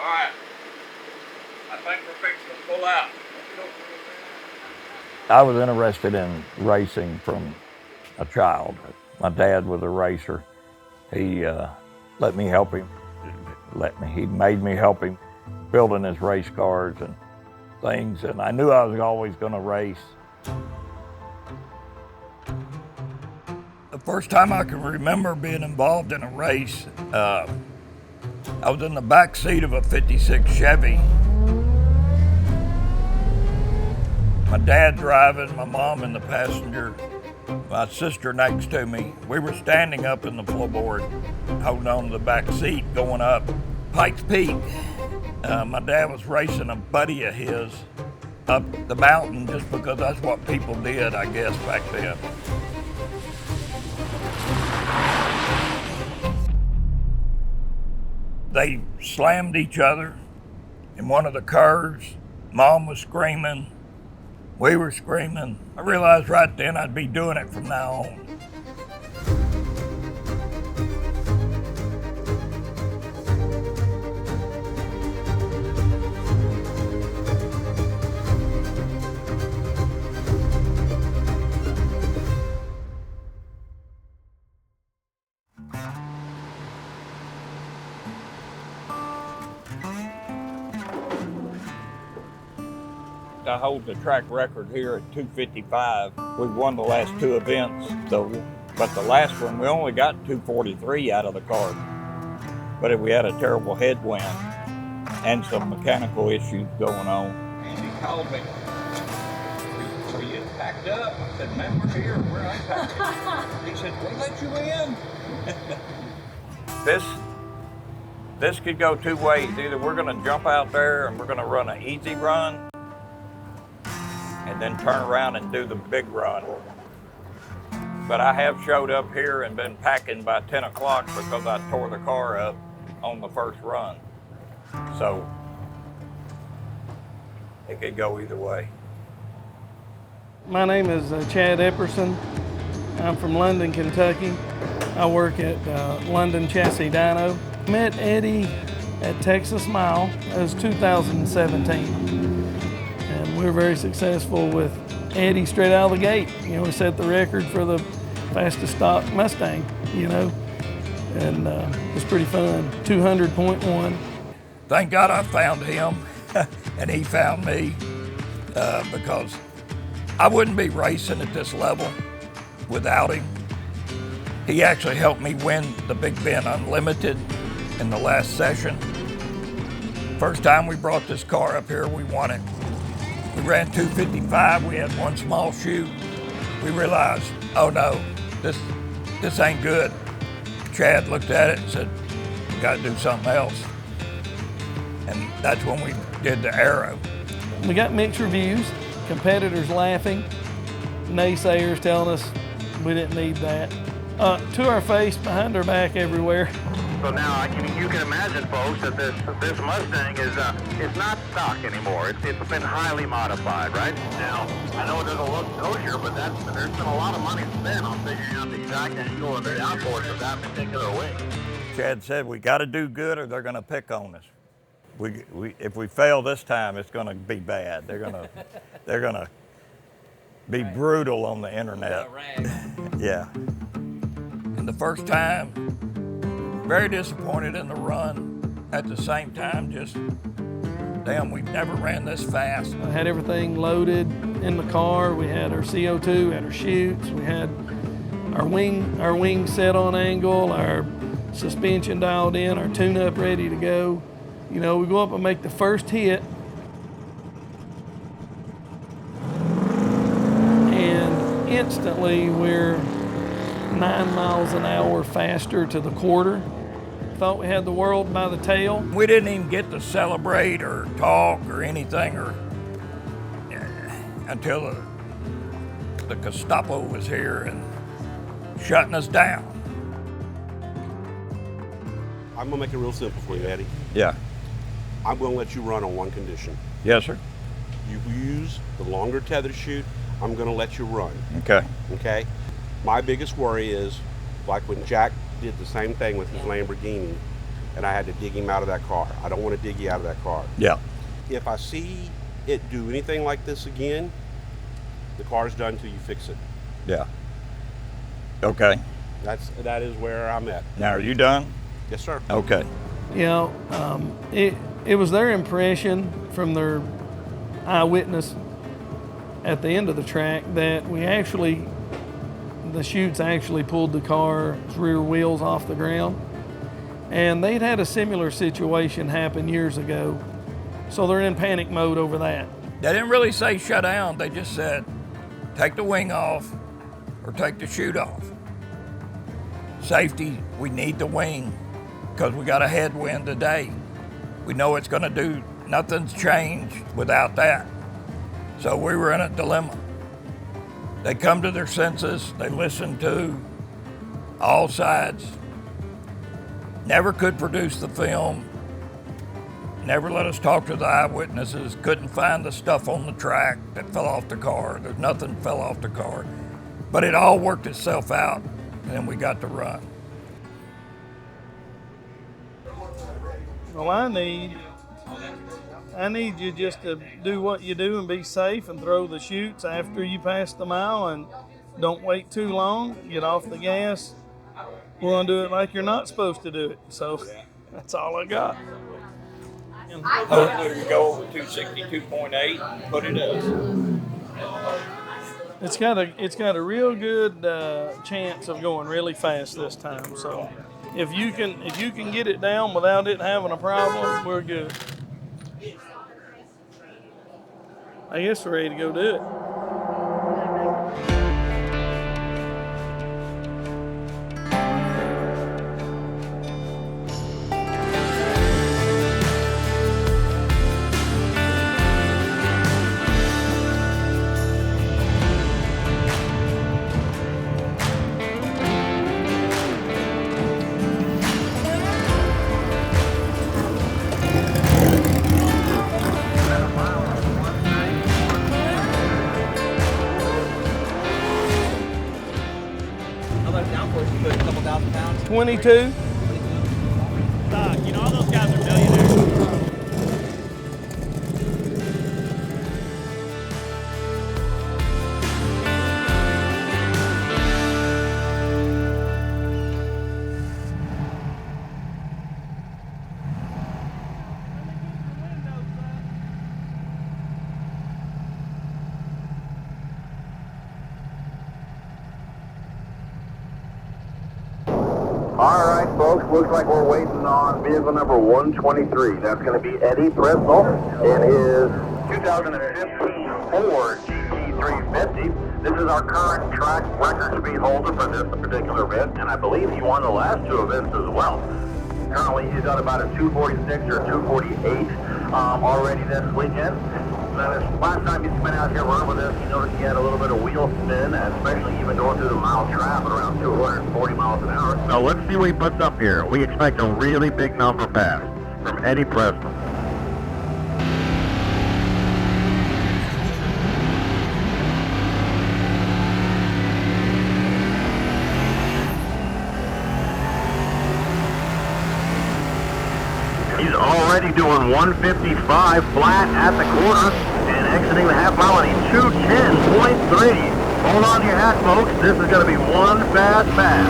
All right. I think we're fixing to pull out. I was interested in racing from a child. My dad was a racer. He let me help him. He made me help him building his race cars and things, and I knew I was always going to race. The first time I can remember being involved in a race, I was in the back seat of a 56 Chevy. My dad driving, my mom in the passenger, my sister next to me. We were standing up in the floorboard, holding on to the back seat, going up Pikes Peak. My dad was racing a buddy of his up the mountain just because that's what people did, I guess, back then. They slammed each other in one of the curves. Mom was screaming. We were screaming. I realized right then I'd be doing it from now on. I hold the track record here at 255. We've won the last two events, but the last one we only got 243 out of the car. But we had a terrible headwind and some mechanical issues going on. Andy called me. Were you packed up? I said, man, we're here. We're unpacked. He said, we let you in. This could go two ways. Either we're going to jump out there and we're going to run an easy run, and then turn around and do the big run. But I have showed up here and been packing by 10 o'clock because I tore the car up on the first run. So it could go either way. My name is Chad Epperson. I'm from London, Kentucky. I work at London Chassis Dyno. Met Eddie at Texas Mile. It was 2017. And we were very successful with Eddie straight out of the gate. You know, we set the record for the fastest stock Mustang, you know, and it was pretty fun, 200.1. Thank God I found him and he found me because I wouldn't be racing at this level without him. He actually helped me win the Big Ben Unlimited in the last session. First time we brought this car up here, we won it. We ran 255, we had one small chute. We realized, oh no, this ain't good. Chad looked at it and said, we gotta do something else. And that's when we did the Aero. We got mixed reviews, competitors laughing, naysayers telling us we didn't need that. To our face, behind our back, everywhere. So now, you can imagine, folks, that this Mustang is not stock anymore. It's been highly modified, right? Now, I know it doesn't look kosher, but there's been a lot of money spent on figuring out the exact angle and the downforce of that particular wing. Chad said, we got to do good or they're going to pick on us. If we fail this time, it's going to be bad. They're going to be brutal on the internet. Yeah. And the first time, very disappointed in the run. At the same time, just, damn, we've never ran this fast. I had everything loaded in the car. We had our CO2, we had our chutes, we had our wing set on angle, our suspension dialed in, our tune-up ready to go. You know, we go up and make the first hit, and instantly we're 9 miles an hour faster to the quarter. Thought we had the world by the tail. We didn't even get to celebrate or talk or anything until the Gestapo was here and shutting us down. I'm gonna make it real simple for you, Eddie. Yeah. I'm gonna let you run on one condition. Yes, sir. You use the longer tether chute, I'm gonna let you run. Okay. Okay? My biggest worry is, like when Jack did the same thing with his Lamborghini, and I had to dig him out of that car. I don't want to dig you out of that car. Yeah. If I see it do anything like this again, the car's done till you fix it. Yeah. Okay. That is where I'm at. Now, are you done? Yes, sir. Okay. You know, it was their impression from their eyewitness at the end of the track that the chutes actually pulled the car's rear wheels off the ground. And they'd had a similar situation happen years ago. So they're in panic mode over that. They didn't really say shut down. They just said, take the wing off or take the chute off. Safety, we need the wing because we got a headwind today. We know it's gonna do, nothing's changed without that. So we were in a dilemma. They come to their senses, they listen to all sides, never could produce the film, never let us talk to the eyewitnesses, couldn't find the stuff on the track that fell off the car. There's nothing fell off the car. But it all worked itself out, and then we got to run. Well, I need you just to do what you do and be safe and throw the chutes after you pass the mile and don't wait too long. Get off the gas. We're gonna do it like you're not supposed to do it. So that's all I got. Hopefully we go over 262.8 and put it up. It's got a real good chance of going really fast this time. So if you can get it down without it having a problem, we're good. I guess we're ready to go do it. How about downforce? You put a couple thousand pounds? 22. Doc, you know all those guys are millionaires. All right, folks, looks like we're waiting on vehicle number 123. That's going to be Eddie Presnull in his 2015 Ford GT350. This is our current track record speed holder for this particular event, and I believe he won the last two events as well. Currently, he's got about a 246 or 248 already this weekend. Now, this last time he's been out here running with us, he noticed he had a little bit of wheel spin, especially even going through the mile trap at around 240 miles an hour. So let's see what he puts up here. We expect a really big number pass from Eddie Presnull. He's already doing 155 flat at the corner and exiting the half mile at a 210.3. Hold on to your hat, folks. This is going to be one fast pass.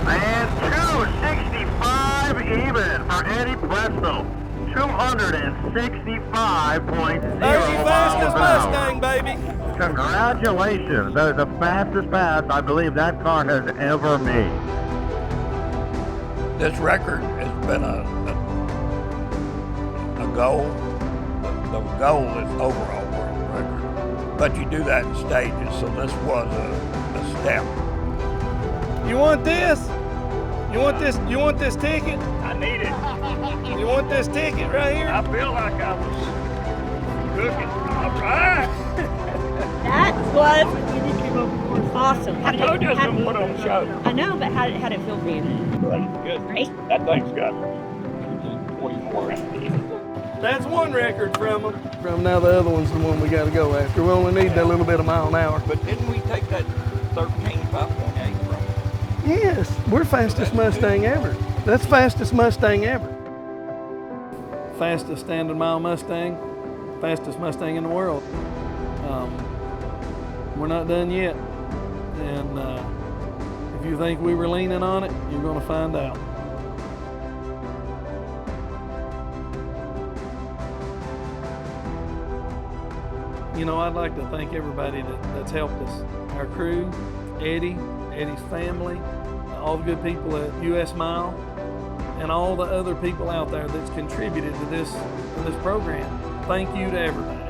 And 265 even for Eddie Presnull. 265.0 There's the fastest miles an hour. Mustang, baby. Congratulations. That is the fastest pass I believe that car has ever made. This record has been a goal. The goal is overall world record, but you do that in stages. So this was a step. You want this? You want this? You want this ticket? I need it. You want this ticket right here? I feel like I was cooking. All right. That was awesome. I told you I was going to put on the show. I know, but how did it feel being Good. great? That thing's got 24 hours. That's one record from them. From now the other one's the one we got to go after. We only need that little bit of mile an hour. But didn't we take that 13.5.8 from? Yes, we're fastest Mustang ever. That's fastest Mustang ever. Fastest standard mile Mustang, fastest Mustang in the world. We're not done yet. And if you think we were leaning on it, you're going to find out. You know, I'd like to thank everybody that's helped us. Our crew, Eddie's family, all the good people at US Mile, and all the other people out there that's contributed to this program. Thank you to everybody.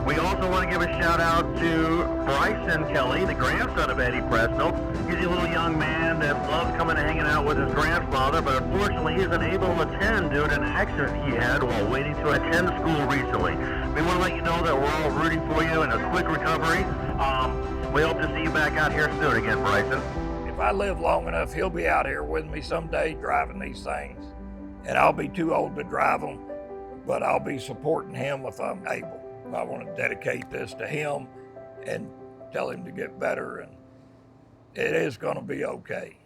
We also want to give a shout out to Bryson Kelly, the grandson of Eddie Presnull. He's a little young man that loves coming and hanging out with his grandfather, but unfortunately he isn't able to attend due to an accident he had while waiting to attend school recently. We want to let you know that we're all rooting for you and a quick recovery. We hope to see you back out here soon again, Bryson. If I live long enough, he'll be out here with me someday driving these things. And I'll be too old to drive them, but I'll be supporting him if I'm able. I want to dedicate this to him and tell him to get better, and it is going to be okay.